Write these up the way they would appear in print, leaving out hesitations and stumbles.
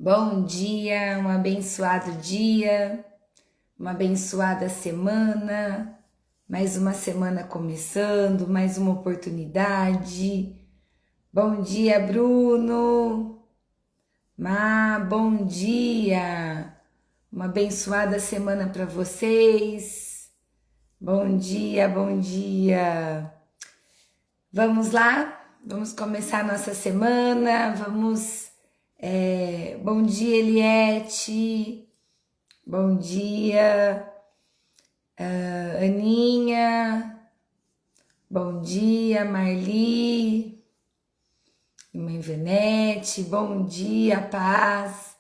Bom dia, um abençoado dia, uma abençoada semana, mais uma semana começando, mais uma oportunidade. Bom dia, Bruno. Bom dia. Uma abençoada semana para vocês. Bom dia, bom dia. Vamos lá? Vamos começar a nossa semana. Bom dia, Eliette. Bom dia, Aninha. Bom dia, Marli. Mãe Venete. Bom dia, Paz.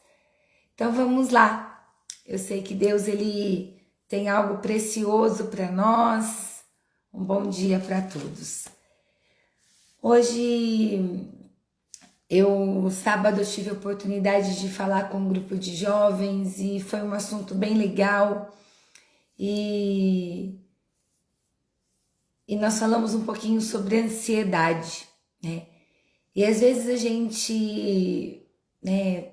Então vamos lá. Eu sei que Deus ele tem algo precioso para nós. Um bom dia para todos. Hoje, sábado, eu tive a oportunidade de falar com um grupo de jovens e foi um assunto bem legal. E nós falamos um pouquinho sobre ansiedade, né? E às vezes a gente, né,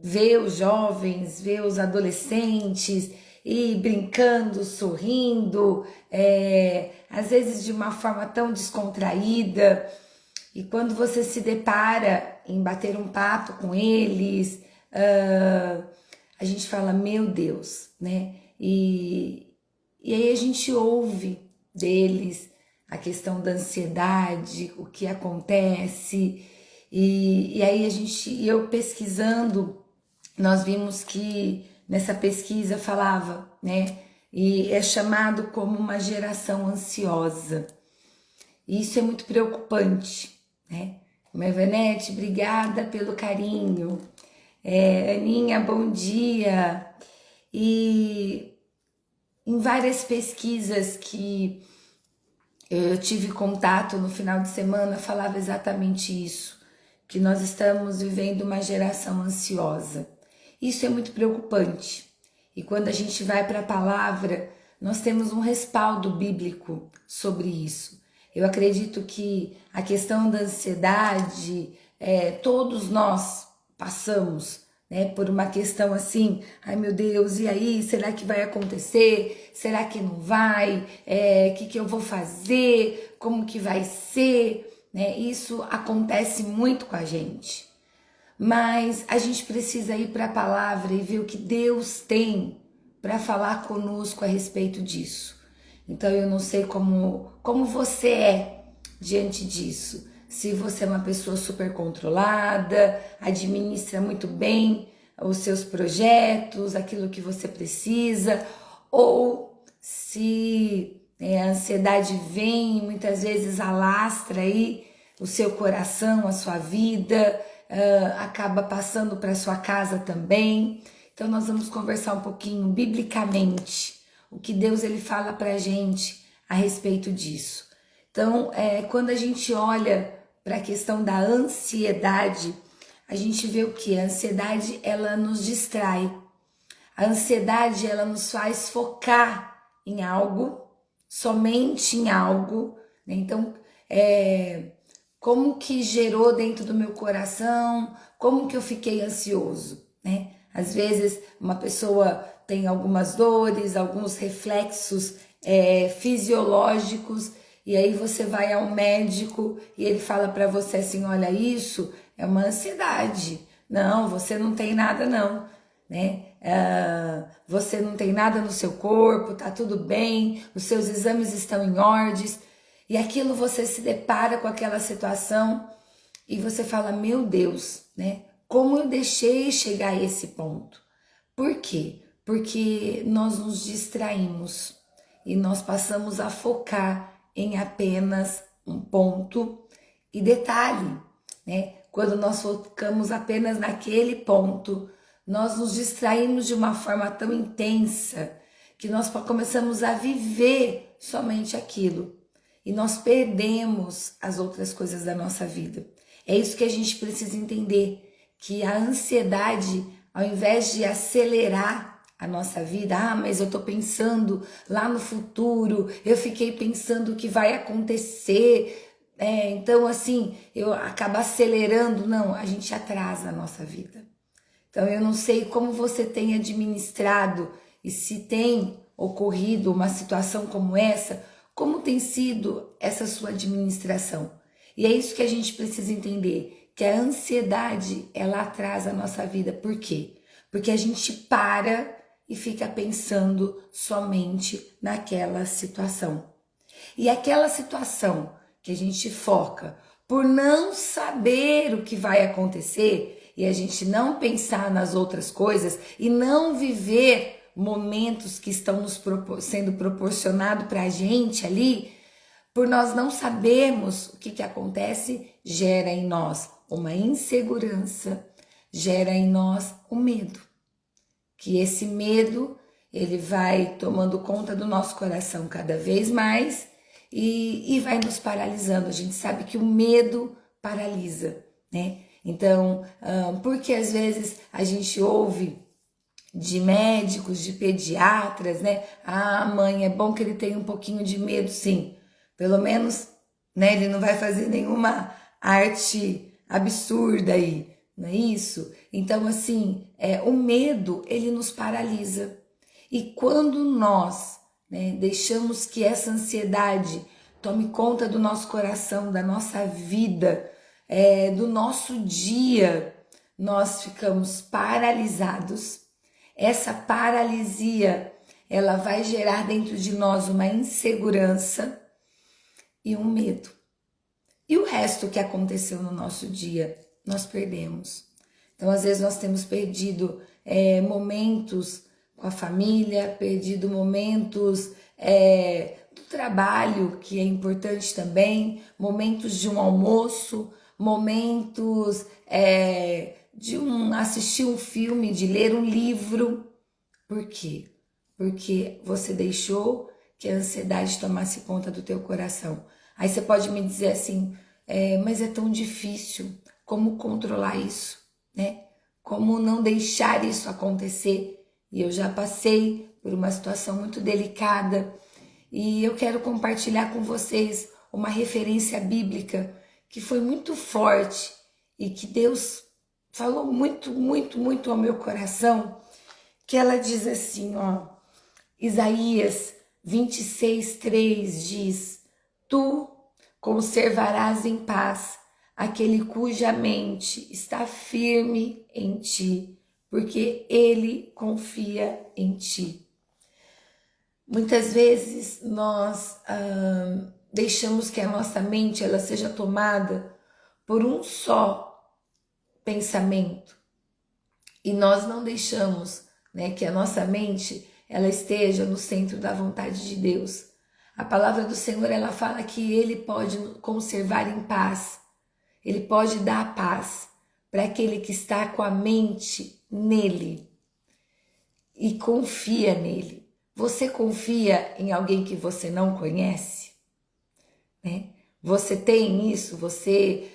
vê os jovens, vê os adolescentes e brincando, sorrindo, às vezes de uma forma tão descontraída. E quando você se depara em bater um papo com eles, a gente fala, meu Deus, né? E aí a gente ouve deles a questão da ansiedade, o que acontece. E aí eu pesquisando, nós vimos que nessa pesquisa falava, né? E é chamado como uma geração ansiosa. E isso é muito preocupante, né? Mãe Venete, obrigada pelo carinho. Aninha, bom dia. E em várias pesquisas que eu tive contato no final de semana, falava exatamente isso, que nós estamos vivendo uma geração ansiosa. Isso é muito preocupante. E quando a gente vai para a palavra, nós temos um respaldo bíblico sobre isso. Eu acredito que a questão da ansiedade, todos nós passamos, né, por uma questão assim, ai meu Deus, e aí, será que vai acontecer? Será que não vai? Que eu vou fazer? Como que vai ser? Né? Isso acontece muito com a gente. Mas a gente precisa ir para a palavra e ver o que Deus tem para falar conosco a respeito disso. Então eu não sei como você é diante disso. Se você é uma pessoa super controlada, administra muito bem os seus projetos, aquilo que você precisa, ou se a ansiedade vem e muitas vezes alastra aí o seu coração, a sua vida, acaba passando para sua casa também. Então nós vamos conversar um pouquinho biblicamente, o que Deus ele fala para a gente a respeito disso. Então, quando a gente olha para a questão da ansiedade, a gente vê o que? A ansiedade, ela nos distrai. A ansiedade, ela nos faz focar em algo, somente em algo, né? Então, como que gerou dentro do meu coração, como que eu fiquei ansioso, né? Às vezes, uma pessoa tem algumas dores, alguns reflexos fisiológicos, e aí você vai ao médico e ele fala para você assim, olha, isso é uma ansiedade. Não, você não tem nada não, né? Você não tem nada no seu corpo, tá tudo bem, os seus exames estão em ordens. E aquilo você se depara com aquela situação e você fala, meu Deus, né? Como eu deixei chegar a esse ponto? Por quê? Porque nós nos distraímos e nós passamos a focar em apenas um ponto. E detalhe, né? Quando nós focamos apenas naquele ponto, nós nos distraímos de uma forma tão intensa que nós começamos a viver somente aquilo. E nós perdemos as outras coisas da nossa vida. É isso que a gente precisa entender, que a ansiedade, ao invés de acelerar a nossa vida, mas eu tô pensando lá no futuro, eu fiquei pensando o que vai acontecer, então assim, eu acabo acelerando, não, a gente atrasa a nossa vida. Então eu não sei como você tem administrado e se tem ocorrido uma situação como essa, como tem sido essa sua administração. E é isso que a gente precisa entender, que a ansiedade, ela atrasa a nossa vida. Por quê? Porque a gente para e fica pensando somente naquela situação. E aquela situação que a gente foca por não saber o que vai acontecer e a gente não pensar nas outras coisas e não viver momentos que estão sendo proporcionados para a gente ali, por nós não sabermos o que acontece, gera em nós uma insegurança, gera em nós o medo. Que esse medo, ele vai tomando conta do nosso coração cada vez mais e vai nos paralisando. A gente sabe que o medo paralisa, né? Então, porque às vezes a gente ouve de médicos, de pediatras, né? Ah, mãe, é bom que ele tenha um pouquinho de medo, sim. Pelo menos, né, ele não vai fazer nenhuma arte absurda aí, não é isso? Então, assim, o medo, ele nos paralisa. E quando nós, né, deixamos que essa ansiedade tome conta do nosso coração, da nossa vida, do nosso dia, nós ficamos paralisados. Essa paralisia, ela vai gerar dentro de nós uma insegurança e um medo. E o resto que aconteceu no nosso dia, nós perdemos. Então, às vezes, nós temos perdido momentos com a família, perdido momentos do trabalho, que é importante também, momentos de um almoço, momentos de assistir um filme, de ler um livro. Por quê? Porque você deixou que a ansiedade tomasse conta do teu coração. Aí você pode me dizer assim, mas é tão difícil, como controlar isso, né? Como não deixar isso acontecer? E eu já passei por uma situação muito delicada e eu quero compartilhar com vocês uma referência bíblica que foi muito forte e que Deus falou muito, muito, muito ao meu coração, que ela diz assim, ó, Isaías 26:3 diz: Tu conservarás em paz aquele cuja mente está firme em ti, porque ele confia em ti. Muitas vezes nós deixamos que a nossa mente ela seja tomada por um só pensamento e nós não deixamos, né, que a nossa mente ela esteja no centro da vontade de Deus. A palavra do Senhor ela fala que Ele pode conservar em paz, Ele pode dar paz para aquele que está com a mente nele e confia nele. Você confia em alguém que você não conhece? Né? Você tem isso? Você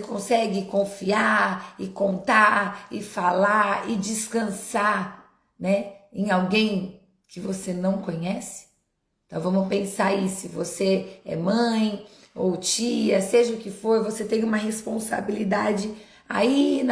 consegue confiar e contar e falar e descansar, né, em alguém que você não conhece? Então vamos pensar aí, se você é mãe ou tia, seja o que for, você tem uma responsabilidade aí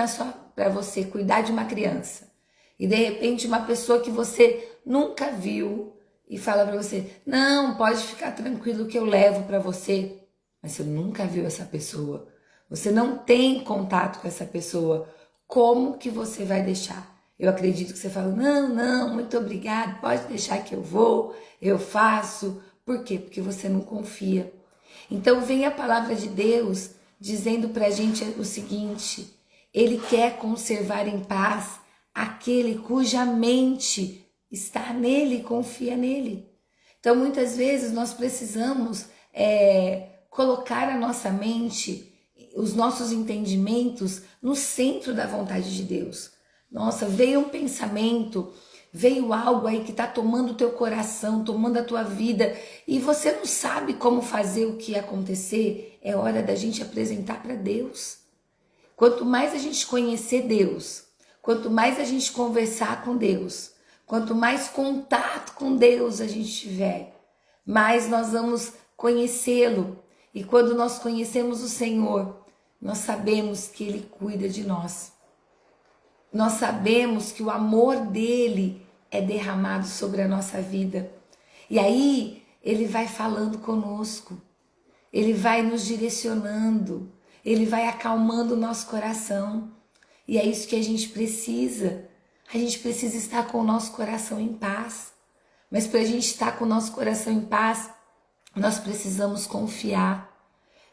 para você cuidar de uma criança. E de repente uma pessoa que você nunca viu e fala para você, não, pode ficar tranquilo que eu levo para você. Mas você nunca viu essa pessoa, você não tem contato com essa pessoa, como que você vai deixar? Eu acredito que você fala, não, muito obrigado, pode deixar que eu vou, eu faço. Por quê? Porque você não confia. Então vem a palavra de Deus dizendo pra gente o seguinte, Ele quer conservar em paz aquele cuja mente está nele, confia nele. Então muitas vezes nós precisamos colocar a nossa mente, os nossos entendimentos no centro da vontade de Deus. Nossa, veio um pensamento, veio algo aí que está tomando o teu coração, tomando a tua vida e você não sabe como fazer o que acontecer, é hora da gente apresentar para Deus. Quanto mais a gente conhecer Deus, quanto mais a gente conversar com Deus, quanto mais contato com Deus a gente tiver, mais nós vamos conhecê-lo. E quando nós conhecemos o Senhor, nós sabemos que Ele cuida de nós. nós sabemos que o amor dele é derramado sobre a nossa vida. E aí ele vai falando conosco, ele vai nos direcionando, ele vai acalmando o nosso coração. E é isso que a gente precisa. A gente precisa estar com o nosso coração em paz. Mas para a gente estar com o nosso coração em paz, nós precisamos confiar.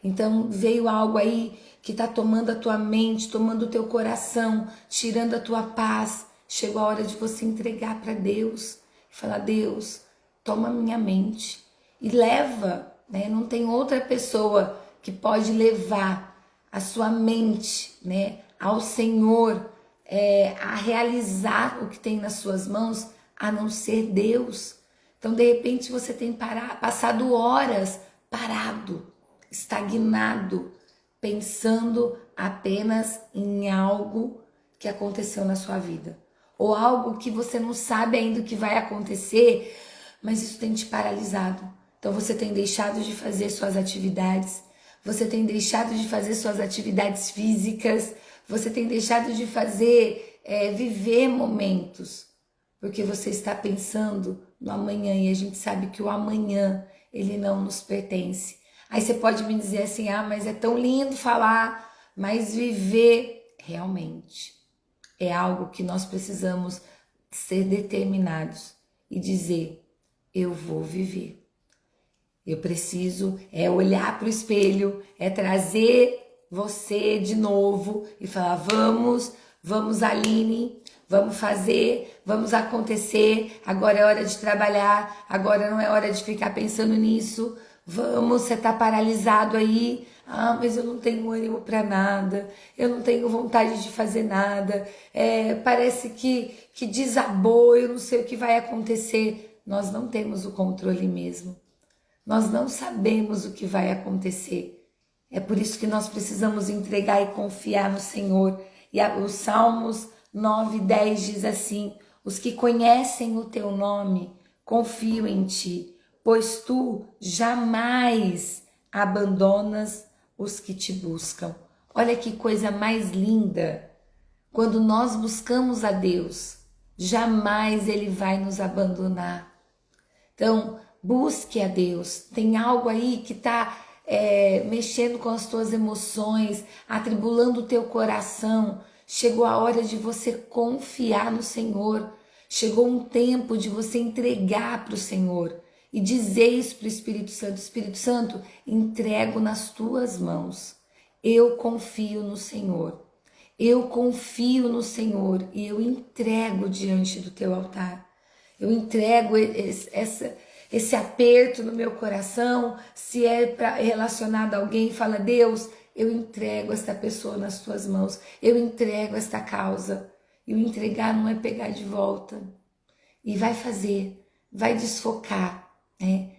Então veio algo aí que está tomando a tua mente, tomando o teu coração, tirando a tua paz. Chegou a hora de você entregar para Deus e falar: Deus, toma minha mente e leva, né? Não tem outra pessoa que pode levar a sua mente, né, ao Senhor, a realizar o que tem nas suas mãos, a não ser Deus. Então, de repente, você tem passado horas parado, estagnado, pensando apenas em algo que aconteceu na sua vida, ou algo que você não sabe ainda o que vai acontecer, mas isso tem te paralisado. Então você tem deixado de fazer suas atividades, você tem deixado de fazer suas atividades físicas, você tem deixado de fazer, viver momentos, porque você está pensando no amanhã, e a gente sabe que o amanhã, ele não nos pertence. Aí você pode me dizer assim: ah, mas é tão lindo falar, mas viver realmente é algo que nós precisamos ser determinados e dizer: eu vou viver. Eu preciso olhar para o espelho, trazer você de novo e falar: vamos Aline, vamos fazer, vamos acontecer, agora é hora de trabalhar, agora não é hora de ficar pensando nisso, vamos, você tá paralisado aí, ah, mas eu não tenho ânimo para nada, eu não tenho vontade de fazer nada, parece que desabou, eu não sei o que vai acontecer. Nós não temos o controle mesmo. Nós não sabemos o que vai acontecer. É por isso que nós precisamos entregar e confiar no Senhor. E os Salmos 9:10 diz assim: os que conhecem o teu nome confiam em ti, pois tu jamais abandonas os que te buscam. Olha que coisa mais linda. Quando nós buscamos a Deus, jamais Ele vai nos abandonar. Então, busque a Deus. Tem algo aí que está mexendo com as tuas emoções, atribulando o teu coração. Chegou a hora de você confiar no Senhor. Chegou um tempo de você entregar para o Senhor e dizer isso para o Espírito Santo: Espírito Santo, entrego nas tuas mãos. Eu confio no Senhor. Eu confio no Senhor e eu entrego diante do teu altar. Eu entrego esse aperto no meu coração. Se é relacionado a alguém, fala: Deus, eu entrego esta pessoa nas tuas mãos. Eu entrego esta causa. E o entregar não é pegar de volta. E vai fazer, vai desfocar, né?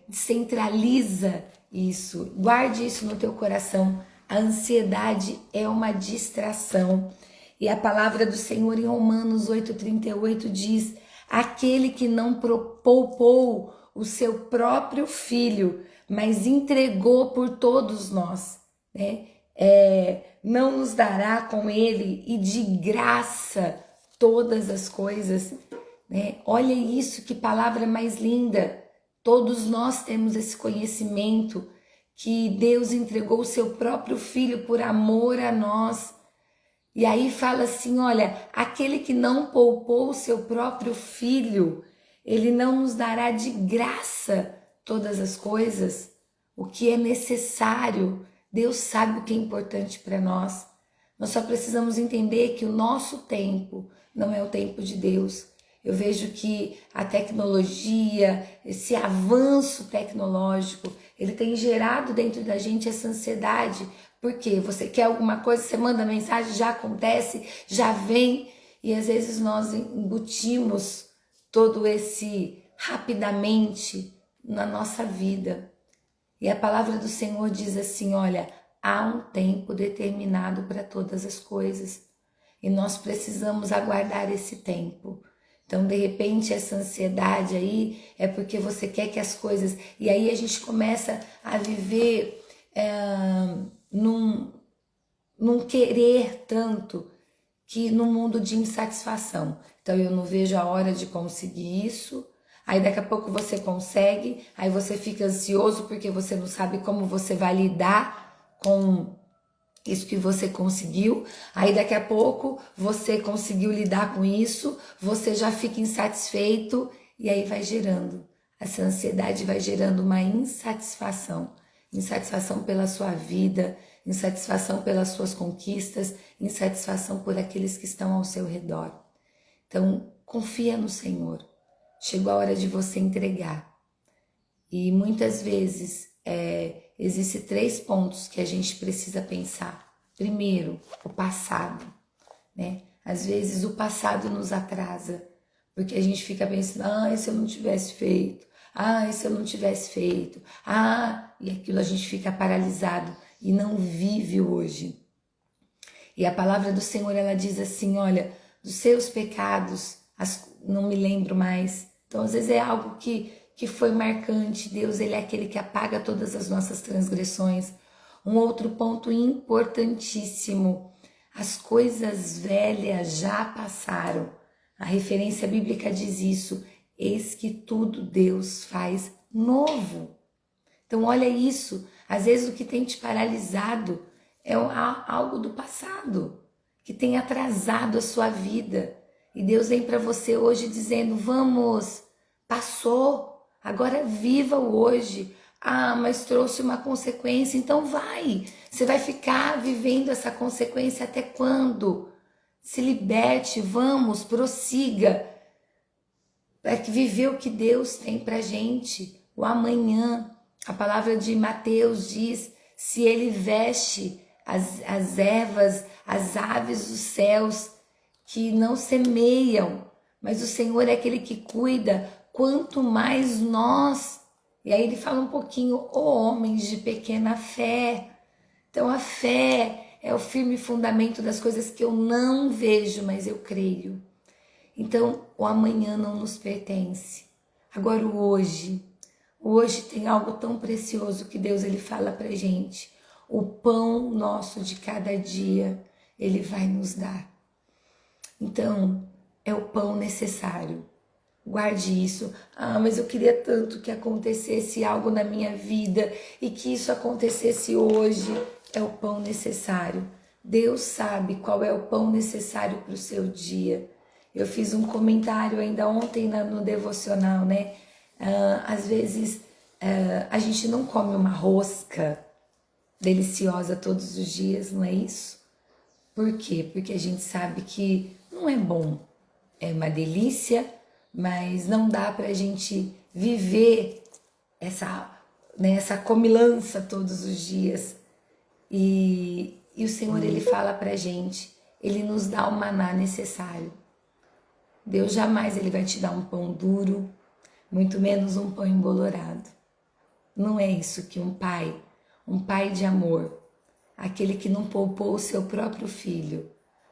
Descentraliza isso. Guarde isso no teu coração. A ansiedade é uma distração. E a palavra do Senhor em Romanos 8:38 diz: aquele que não poupou o seu próprio filho, mas entregou por todos nós, né? Não nos dará com ele e de graça todas as coisas, né? Olha isso, que palavra mais linda. Todos nós temos esse conhecimento que Deus entregou o seu próprio filho por amor a nós. E aí fala assim: olha, aquele que não poupou o seu próprio filho, ele não nos dará de graça todas as coisas, o que é necessário. Deus sabe o que é importante para nós. Nós só precisamos entender que o nosso tempo não é o tempo de Deus. Eu vejo que a tecnologia, esse avanço tecnológico, ele tem gerado dentro da gente essa ansiedade. Porque você quer alguma coisa, você manda mensagem, já acontece, já vem. E às vezes nós embutimos todo esse rapidamente na nossa vida. E a palavra do Senhor diz assim: olha, há um tempo determinado para todas as coisas. E nós precisamos aguardar esse tempo. Então, de repente, essa ansiedade aí é porque você quer que as coisas... E aí a gente começa a viver num querer tanto que no mundo de insatisfação. Então eu não vejo a hora de conseguir isso. Aí daqui a pouco você consegue, aí você fica ansioso porque você não sabe como você vai lidar com isso que você conseguiu. Aí daqui a pouco você conseguiu lidar com isso, você já fica insatisfeito e aí vai gerando. Essa ansiedade vai gerando uma insatisfação. Insatisfação pela sua vida, insatisfação pelas suas conquistas, insatisfação por aqueles que estão ao seu redor. Então, confia no Senhor. Chegou a hora de você entregar. E muitas vezes existem 3 pontos que a gente precisa pensar. Primeiro, o passado, né? Às vezes o passado nos atrasa, porque a gente fica pensando, se eu não tivesse feito, se eu não tivesse feito, e aquilo a gente fica paralisado e não vive hoje. E a palavra do Senhor, ela diz assim, olha, dos seus pecados, não me lembro mais. Então, às vezes é algo que foi marcante. Deus, ele é aquele que apaga todas as nossas transgressões. Um outro ponto importantíssimo, as coisas velhas já passaram. A referência bíblica diz isso, eis que tudo Deus faz novo. Então olha isso, às vezes o que tem te paralisado é algo do passado, que tem atrasado a sua vida. E Deus vem para você hoje dizendo, vamos, passou, agora viva o hoje. Mas trouxe uma consequência, então vai. Você vai ficar vivendo essa consequência até quando? Se liberte, vamos, prossiga. Para que viver o que Deus tem pra gente, o amanhã. A palavra de Mateus diz, se ele veste as ervas, as aves dos céus, que não semeiam, mas o Senhor é aquele que cuida, quanto mais nós. E aí ele fala um pouquinho, homens de pequena fé. Então a fé é o firme fundamento das coisas que eu não vejo, mas eu creio. Então o amanhã não nos pertence. Agora o hoje tem algo tão precioso que Deus ele fala pra gente. O pão nosso de cada dia, ele vai nos dar. Então é o pão necessário. Guarde isso. Mas eu queria tanto que acontecesse algo na minha vida e que isso acontecesse hoje. É o pão necessário. Deus sabe qual é o pão necessário para o seu dia. Eu fiz um comentário ainda ontem no devocional, né? Às vezes a gente não come uma rosca deliciosa todos os dias, não é isso? Por quê? Porque a gente sabe que não é bom. É uma delícia, mas não dá pra gente viver essa comilança todos os dias. E o Senhor, ele fala pra gente, ele nos dá o maná necessário. Deus jamais ele vai te dar um pão duro, muito menos um pão embolorado. Não é isso que um pai de amor, aquele que não poupou o seu próprio filho,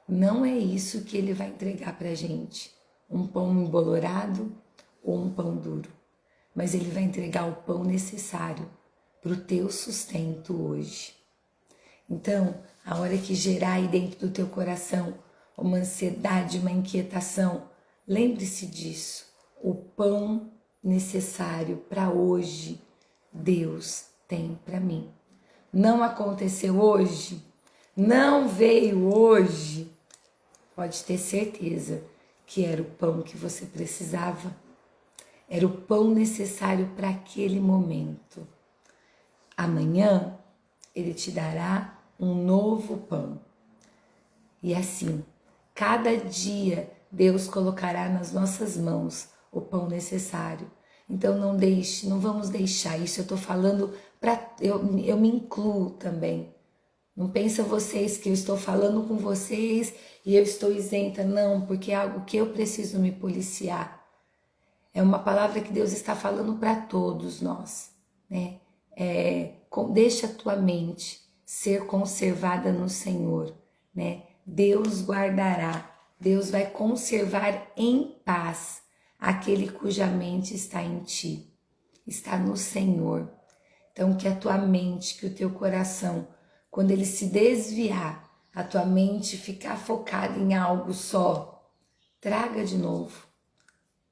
não é isso que ele vai entregar pra gente. Um pão embolorado ou um pão duro. Mas ele vai entregar o pão necessário para o teu sustento hoje. Então, a hora que gerar aí dentro do teu coração uma ansiedade, uma inquietação, lembre-se disso. O pão necessário para hoje, Deus tem para mim. Não aconteceu hoje? Não veio hoje? Pode ter certeza que era o pão que você precisava, era o pão necessário para aquele momento. Amanhã ele te dará um novo pão. E assim, cada dia Deus colocará nas nossas mãos o pão necessário. Então não vamos deixar isso. Eu estou falando eu me incluo também. Não pensa vocês que eu estou falando com vocês e eu estou isenta, não, porque é algo que eu preciso me policiar. É uma palavra que Deus está falando para todos nós, né? Deixa a tua mente ser conservada no Senhor, né? Deus guardará, Deus vai conservar em paz aquele cuja mente está em ti, está no Senhor. Então que a tua mente, que o teu coração, quando ele se desviar a tua mente ficar focada em algo só, traga de novo.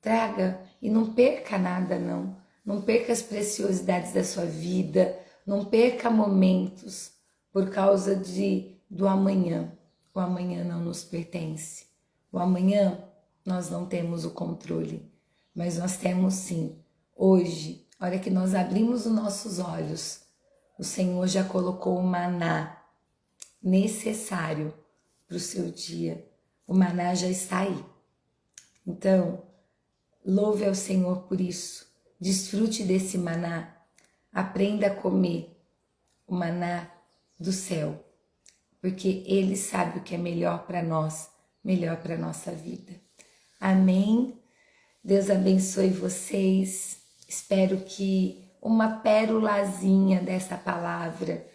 Traga e não perca nada, não. Não perca as preciosidades da sua vida, não perca momentos por causa do amanhã. O amanhã não nos pertence. O amanhã nós não temos o controle, mas nós temos sim. Hoje, a hora que nós abrimos os nossos olhos, o Senhor já colocou o maná necessário para o seu dia. O maná já está aí. Então, louve ao Senhor por isso. Desfrute desse maná. Aprenda a comer o maná do céu, porque Ele sabe o que é melhor para nós, melhor para a nossa vida. Amém? Deus abençoe vocês. Espero que uma pérolazinha dessa palavra,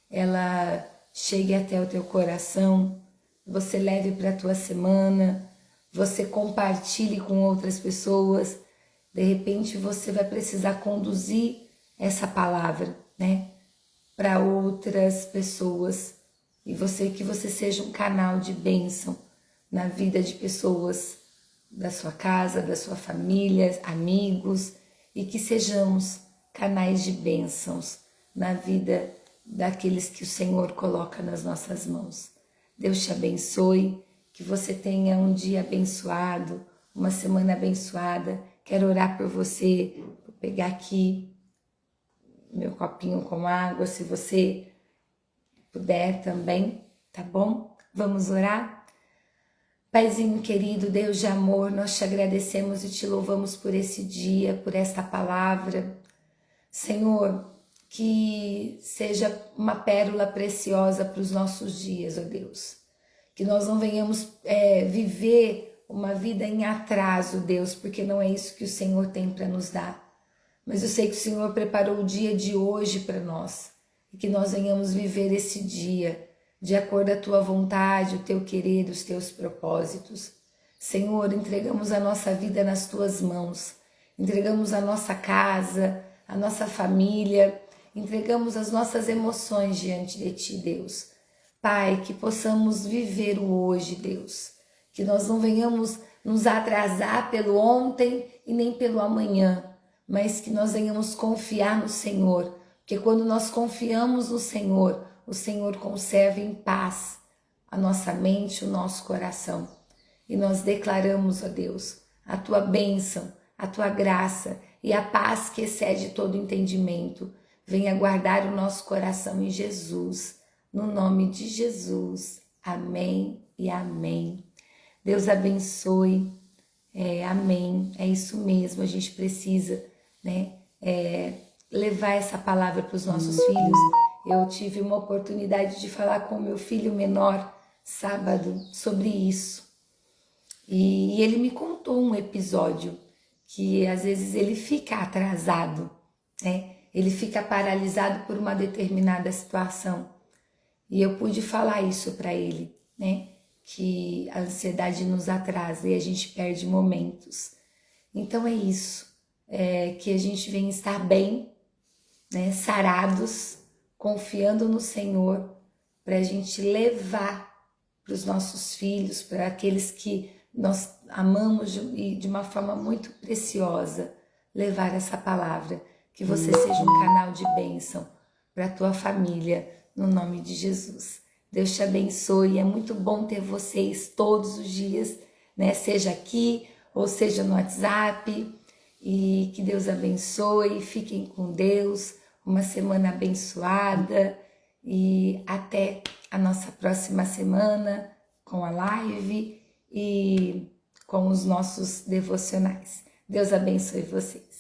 ela chegue até o teu coração, você leve para a tua semana, você compartilhe com outras pessoas. De repente você vai precisar conduzir essa palavra, né, para outras pessoas, e que você seja um canal de bênção na vida de pessoas da sua casa, da sua família, amigos, e que sejamos canais de bênçãos na vida daqueles que o Senhor coloca nas nossas mãos. Deus te abençoe, que você tenha um dia abençoado, uma semana abençoada. Quero orar por você, vou pegar aqui meu copinho com água, se você puder também, tá bom? Vamos orar? Paizinho querido, Deus de amor, nós te agradecemos e te louvamos por esse dia, por esta palavra. Senhor, que seja uma pérola preciosa para os nossos dias, ó Deus. Que nós não venhamos viver uma vida em atraso, Deus, porque não é isso que o Senhor tem para nos dar. Mas eu sei que o Senhor preparou o dia de hoje para nós, e que nós venhamos viver esse dia de acordo com a tua vontade, o teu querer, os teus propósitos. Senhor, entregamos a nossa vida nas tuas mãos, entregamos a nossa casa, a nossa família, entregamos as nossas emoções diante de ti, Deus. Pai, que possamos viver o hoje, Deus, que nós não venhamos nos atrasar pelo ontem e nem pelo amanhã, mas que nós venhamos confiar no Senhor, porque quando nós confiamos no Senhor, o Senhor conserva em paz a nossa mente, o nosso coração. E nós declaramos, ó Deus, a tua bênção, a tua graça e a paz que excede todo entendimento. Venha guardar o nosso coração em Jesus, no nome de Jesus. Amém e amém. Deus abençoe. Amém. É isso mesmo, a gente precisa, né, levar essa palavra para os nossos filhos. Eu tive uma oportunidade de falar com o meu filho menor sábado sobre isso. E ele me contou um episódio que às vezes ele fica atrasado, né? Ele fica paralisado por uma determinada situação. E eu pude falar isso para ele, né? Que a ansiedade nos atrasa e a gente perde momentos. Então é isso, que a gente venha estar bem, né? Sarados, confiando no Senhor, para a gente levar para os nossos filhos, para aqueles que nós amamos de uma forma muito preciosa, levar essa palavra, que você seja um canal de bênção para a tua família, no nome de Jesus. Deus te abençoe, é muito bom ter vocês todos os dias, né? Seja aqui ou seja no WhatsApp, e que Deus abençoe, fiquem com Deus, uma semana abençoada e até a nossa próxima semana com a live e com os nossos devocionais. Deus abençoe você.